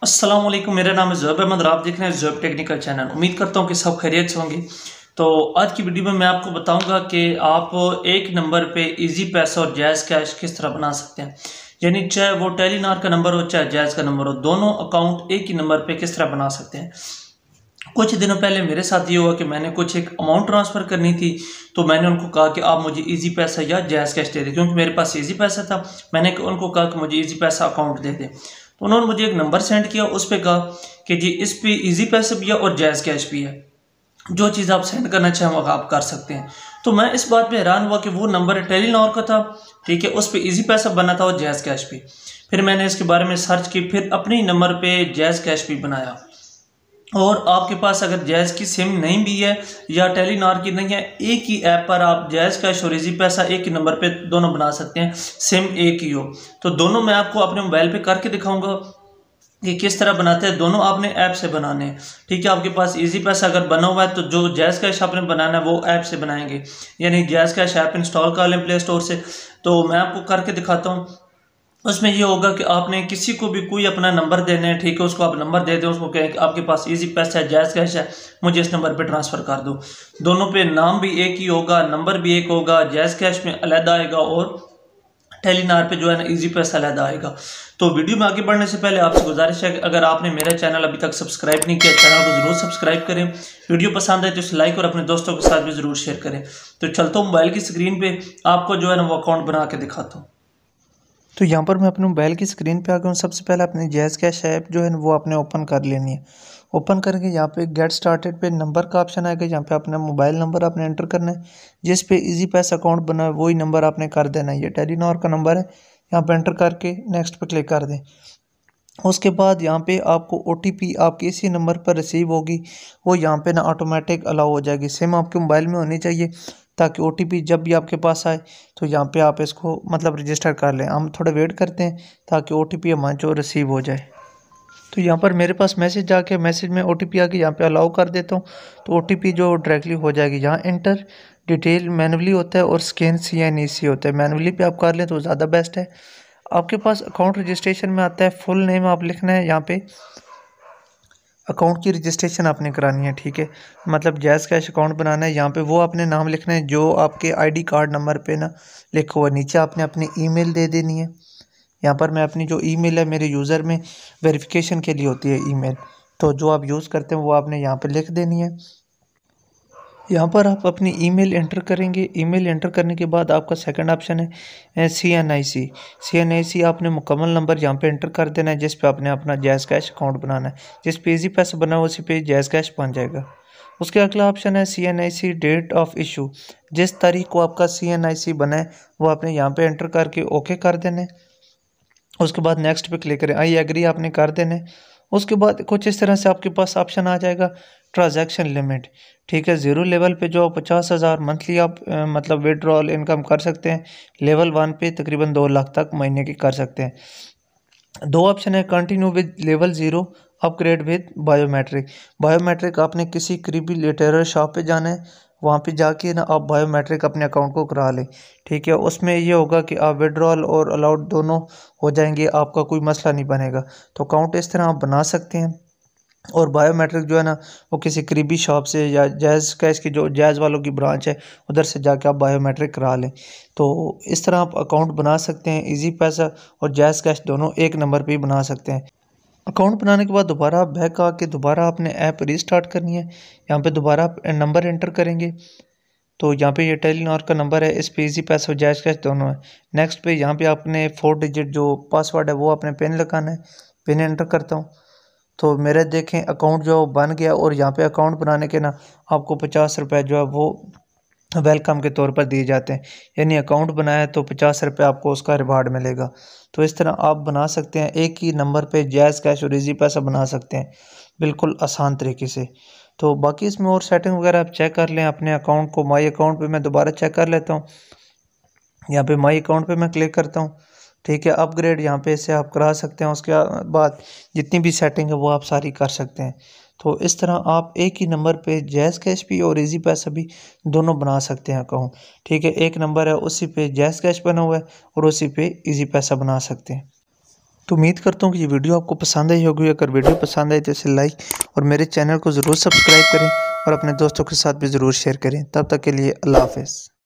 अस्सलाम वालेकुम। मेरा नाम है ज़ुहैब अहमद और आप देख रहे हैं ज़ुहैब टेक्निकल चैनल। उम्मीद करता हूँ कि सब खैरियत से होंगे। तो आज की वीडियो में मैं आपको बताऊंगा कि आप एक नंबर पे इजी पैसा और जायज़ कैश किस तरह बना सकते हैं। यानी चाहे वो टेलीनॉर का नंबर हो चाहे जायज़ का नंबर हो, दोनों अकाउंट एक ही नंबर पे किस तरह बना सकते हैं। कुछ दिनों पहले मेरे साथ ये हुआ कि मैंने कुछ एक अमाउंट ट्रांसफ़र करनी थी, तो मैंने उनको कहा कि आप मुझे इजी पैसा या जायज़ कैश दे दें, क्योंकि मेरे पास इजी पैसा था। मैंने उनको कहा कि मुझे इजी पैसा अकाउंट दे दें, तो उन्होंने मुझे एक नंबर सेंड किया, उस पर कहा कि जी इस पे इजी पैसा भी है और जायज़ कैश भी है, जो चीज़ आप सेंड करना चाहें वो आप कर सकते हैं। तो मैं इस बात पे हैरान हुआ कि वो नंबर टेलीनॉर का था, ठीक है, उस पर इजी पैसा बना था और जायज़ कैश भी। फिर मैंने इसके बारे में सर्च की, फिर अपने ही नंबर पे जायज़ कैश भी बनाया। और आपके पास अगर जायज़ की सिम नहीं भी है या टेलीनॉर की नहीं है, एक ही ऐप पर आप जायज़ कैश और इजी पैसा एक ही नंबर पे दोनों बना सकते हैं, सिम एक ही हो। तो दोनों मैं आपको अपने मोबाइल पे करके दिखाऊंगा कि किस तरह बनाते हैं। दोनों आपने ऐप से बनाने हैं, ठीक है। आपके पास इजी पैसा अगर बना हुआ है तो जो जायज़ कैश आपने बनाना है वो ऐप से बनाएंगे, यानी जायज़ कैश ऐप इंस्टॉल कर लें प्ले स्टोर से। तो मैं आपको करके दिखाता हूँ। उसमें ये होगा कि आपने किसी को भी कोई अपना नंबर देना है, ठीक है, उसको आप नंबर दे दें, उसको कहें कि आपके पास इजी पैसा है, जायज़ कैश है, मुझे इस नंबर पे ट्रांसफ़र कर दो। दोनों पे नाम भी एक ही होगा, नंबर भी एक होगा, जायज़ कैश में अलहदा आएगा और टेलीनार पे जो है ना इजी पैसा अलहदा आएगा। तो वीडियो में आगे बढ़ने से पहले आपसे गुजारिश है कि अगर आपने मेरा चैनल अभी तक सब्सक्राइब नहीं किया, चैनल को ज़रूर सब्सक्राइब करें। वीडियो पसंद आए तो इसे लाइक और अपने दोस्तों के साथ भी ज़रूर शेयर करें। तो चलता हूँ मोबाइल की स्क्रीन पर, आपको जो है ना वो अकाउंट बना के दिखाता हूँ। तो यहाँ पर मैं अपने मोबाइल की स्क्रीन पे आ गया हूँ। सबसे पहले अपनी जायज़ कैश ऐप जो है वो आपने ओपन कर लेनी है। ओपन करके यहाँ पे गेट स्टार्टेड पे नंबर का ऑप्शन आएगा। यहाँ पे अपना मोबाइल नंबर आपने एंटर करना है, जिस पे इजी पैसा अकाउंट बना है वही नंबर आपने कर देना है। ये टेलीनॉर का नंबर है, यहाँ पे एंटर करके नेक्स्ट पे क्लिक कर दें। उसके बाद यहाँ पे आपको OTP आपके इसी नंबर पर रिसीव होगी, वो यहाँ पे ना ऑटोमेटिक अलाउ हो जाएगी। सिम आपके मोबाइल में होनी चाहिए ताकि OTP जब भी आपके पास आए तो यहाँ पे आप इसको मतलब रजिस्टर कर लें। हम थोड़ा वेट करते हैं ताकि OTP हमारा जो रिसीव हो जाए। तो यहाँ पर मेरे पास मैसेज आके मैसेज में OTP आके यहाँ पे अलाउ कर देता हूँ, तो OTP जो डायरेक्टली हो जाएगी। यहाँ इंटर डिटेल मैनुअली होता है और स्कैन CNEC होता है। मैनुअली पे आप कर लें तो ज़्यादा बेस्ट है। आपके पास अकाउंट रजिस्ट्रेशन में आता है, फुल नेम आप लिखना है। यहाँ पे अकाउंट की रजिस्ट्रेशन आपने करानी है, ठीक है, मतलब जायज़ कैश अकाउंट बनाना है। यहाँ पे वो आपने नाम लिखना है जो आपके ID कार्ड नंबर पे ना लिखा हुआ है। नीचे आपने अपनी ईमेल दे देनी है। यहाँ पर मैं अपनी जो ईमेल है, मेरे यूज़र में वेरिफिकेशन के लिए होती है ईमेल, तो जो आप यूज़ करते हैं वो आपने यहाँ पे लिख देनी है। यहाँ पर आप अपनी ईमेल एंटर करेंगे। ईमेल एंटर करने के बाद आपका सेकंड ऑप्शन है CNIC आपने मुकम्मल नंबर यहाँ पे एंटर कर देना है, जिस पे आपने अपना जायज़ कैश अकाउंट बनाना है। जिस पे इजी पैसा बना हो उसी पे जायज़ कैश बन जाएगा। उसके अगला ऑप्शन है CNIC डेट ऑफ इशू। जिस तारीख को आपका CNIC बना है वो आपने यहाँ पे एंटर करके ओके कर देना है। उसके बाद नेक्स्ट पे क्लिक करें, आई एग्री आपने कर देना है। उसके बाद कुछ इस तरह से आपके पास ऑप्शन आ जाएगा ट्रांजैक्शन लिमिट, ठीक है। ज़ीरो लेवल पे जो 50,000 मंथली आप मतलब विड्रॉल इनकम कर सकते हैं। लेवल 1 पे तकरीबन 2 लाख तक महीने की कर सकते हैं। दो ऑप्शन है, continue with level 0, upgrade with biometric. Biometric आपने किसी करीबी रिटेलर शॉप पे जाना है, वहाँ पे जाके ना आप बायोमेट्रिक अपने अकाउंट को करा लें, ठीक है। उसमें ये होगा कि आप विड्रॉल और अलाउड दोनों हो जाएंगे, आपका कोई मसला नहीं बनेगा। तो अकाउंट इस तरह आप बना सकते हैं। और बायोमेट्रिक जो है ना वो किसी करीबी शॉप से या जायज़ कैश की जो जायज़ वालों की ब्रांच है उधर से जाके आप बायोमेट्रिक करा लें। तो इस तरह आप अकाउंट बना सकते हैं। इजी पैसा और जायज़ कैश दोनों एक नंबर पे ही बना सकते हैं। अकाउंट बनाने के बाद दोबारा आप बैक आके दोबारा आपने ऐप रीस्टार्ट करनी है। यहाँ पे दोबारा आप नंबर एंटर करेंगे, तो यहाँ पे ये टेलीनॉर का नंबर है, इस पे इजी पैसा और जायज़ कैश दोनों है। नेक्स्ट पे यहाँ पे आपने 4 डिजिट जो पासवर्ड है वो आपने पिन लगाना है। पिन एंटर करता हूँ तो मेरे देखें अकाउंट जो बन गया। और यहाँ पे अकाउंट बनाने के ना आपको 50 रुपये जो है वो वेलकम के तौर पर दिए जाते हैं, यानी अकाउंट बनाया तो 50 रुपये आपको उसका रिवार्ड मिलेगा। तो इस तरह आप बना सकते हैं, एक ही नंबर पे जायज़ कैश और इजी पैसा बना सकते हैं बिल्कुल आसान तरीके से। तो बाकी इसमें और सेटिंग वगैरह आप चेक कर लें अपने अकाउंट को। माई अकाउंट पे मैं दोबारा चेक कर लेता हूँ। यहाँ पे माई अकाउंट पे मैं क्लिक करता हूँ, ठीक है। अपग्रेड यहाँ पे से आप करा सकते हैं। उसके बाद जितनी भी सेटिंग है वो आप सारी कर सकते हैं। तो इस तरह आप एक ही नंबर पे जायज़ कैश भी और इजी पैसा भी दोनों बना सकते हैं अकाउंट, ठीक है। एक नंबर है उसी पे जायज़ कैश बना हुआ है और उसी पे इजी पैसा बना सकते हैं। तो उम्मीद करता हूँ कि ये वीडियो आपको पसंद आई होगी। अगर वीडियो पसंद आई तो इसे लाइक और मेरे चैनल को ज़रूर सब्सक्राइब करें और अपने दोस्तों के साथ भी ज़रूर शेयर करें। तब तक के लिए अल्लाह हाफ़िज़।